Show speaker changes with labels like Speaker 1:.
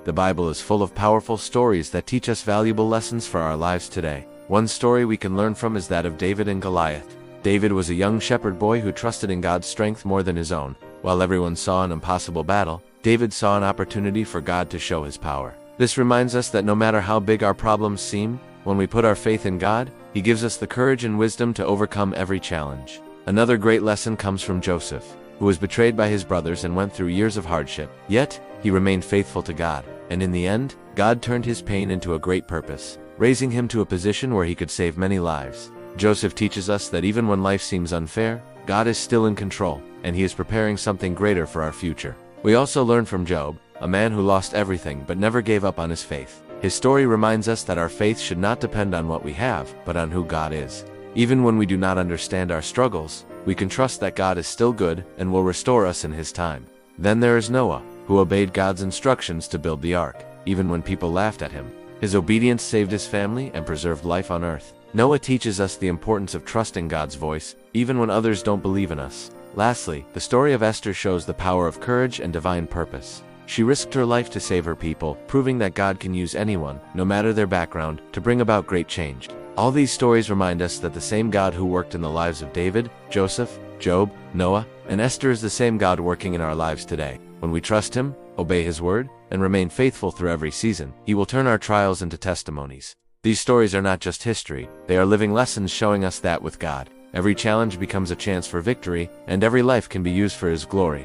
Speaker 1: The Bible is full of powerful stories that teach us valuable lessons for our lives today. One story we can learn from is that of David and Goliath. David was a young shepherd boy who trusted in God's strength more than his own. While everyone saw an impossible battle, David saw an opportunity for God to show his power. This reminds us that no matter how big our problems seem, when we put our faith in God, He gives us the courage and wisdom to overcome every challenge. Another great lesson comes from Joseph, who was betrayed by his brothers and went through years of hardship. Yet, he remained faithful to God, and in the end, God turned his pain into a great purpose, raising him to a position where he could save many lives. Joseph teaches us that even when life seems unfair, God is still in control, and He is preparing something greater for our future. We also learn from Job, a man who lost everything but never gave up on his faith. His story reminds us that our faith should not depend on what we have, but on who God is. Even when we do not understand our struggles, we can trust that God is still good and will restore us in His time. Then there is Noah, who obeyed God's instructions to build the ark, even when people laughed at him. His obedience saved his family and preserved life on earth. Noah teaches us the importance of trusting God's voice, even when others don't believe in us. Lastly, the story of Esther shows the power of courage and divine purpose. She risked her life to save her people, proving that God can use anyone, no matter their background, to bring about great change. All these stories remind us that the same God who worked in the lives of David, Joseph, Job, Noah, and Esther is the same God working in our lives today. When we trust Him, obey His word, and remain faithful through every season, He will turn our trials into testimonies. These stories are not just history, they are living lessons showing us that with God, every challenge becomes a chance for victory, and every life can be used for His glory.